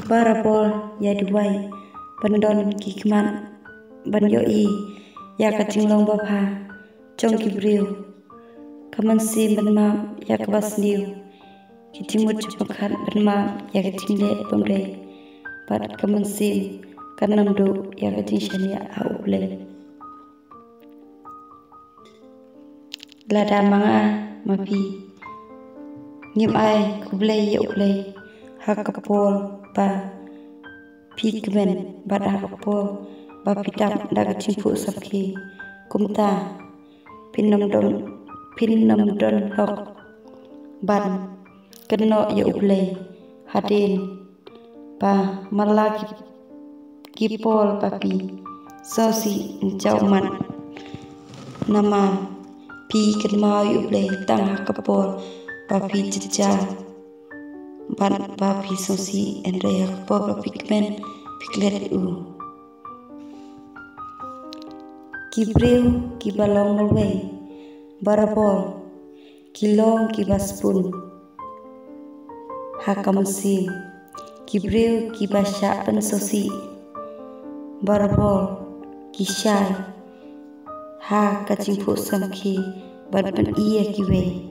Barapol ya duwai bandon kikman ban yoi ya kacing bapha chong kibriu kaman si banma ya kabas niu kitimut chapakhat banma ya katingle pamre pat kaman si kanam do ya kating shania auple lada manga mapi ngim ai kublai ya uplai hakapol ba pigmen bada hakapol ba pitam daga chimpu sabki kumta pinam don hok ban keno ya uplai hadin ba malaki kipol papi sosi jauman nama pi kenma ya uplai tang hakapol papi jejal ban papi sosi Andrea pop pigmen piglet u kibreu kibalong mulwe barapol kilong kibaspun hakamsi kibreu kibasha pen sosi barapol kishai ha kacingpu samki ban pen iya kiwe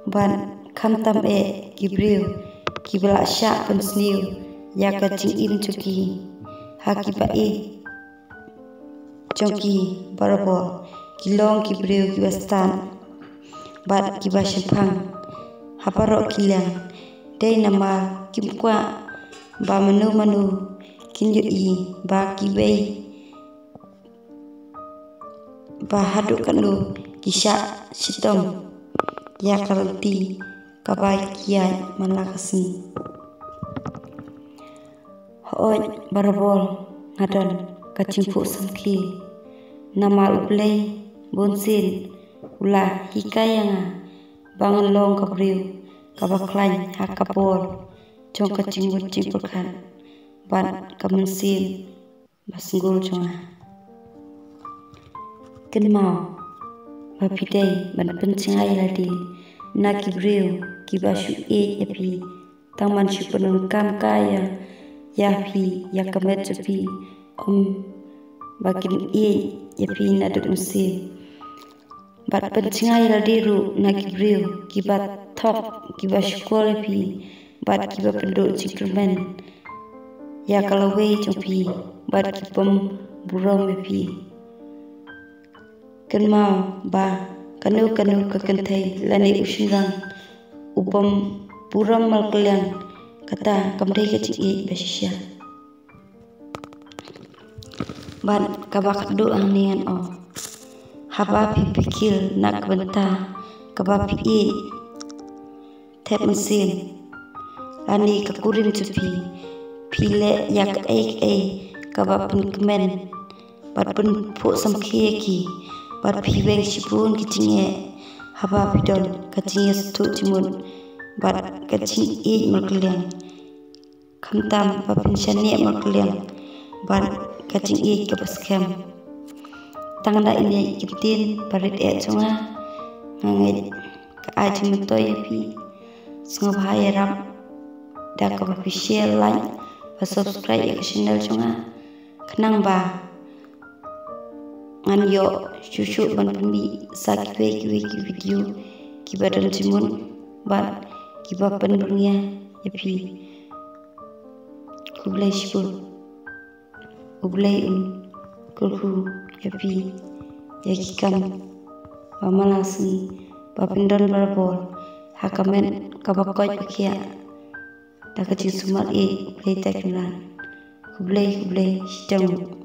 ban khamtam kibreu kibla sha pen sniu ya kacing in cuki ha kiba chongki barapol kilong kibreu kibastan bat kibashapang haparok kilang dei nama kimkwa ba manu kinyo ba kibei ba haduk kanu kisha sitom ya karanti kabai kiai manakasi hooj barapol ngadon kacingpu samki nama uplay bonsin ula hikayanga bangan long kabriu kabaklain hakapol chong kacingmut cingpurkan ban kamansin basenggol chonga kenmau bapidei ban pencingai ladi na kibriu kibashu yapi tangman shupunun kam kaya yapi yakamet japi bakin yapi naduk musim bat pencingai ladi ru na kibriu kibat thok kibashu yapi bat kiba penduk cikrumen ya kalawe jopi bat kibam buram yapi kenmau ba kanu kekentai lani usinrang ubam buram malkelian kata kamdai kecik basisya ban kabak do angnian haba pipikil nak benta kabak tep mesin lani kakurin cepi pile yak kabak pun kemen bat pun puk samkieki bat piweng sipun kicinge haba pidon kacinge setuk cimun bat kacing malkeliang khamtam papin shania malkeliang bat kacing kabaskem tangda ini kitin parit chonga ngangai ka aji mentoy pi sngabhaya ram da ka share like và subscribe ke channel chonga khnang ba ngan yo shushu ban pami sakwe video kibadan cimun ban kibapan dunia yapi kublai shibul ublai kulhu yapi yakikam pamalasni papindon barapol hakamen kabakoj pakia dakati sumal ublai taklan kublai shidang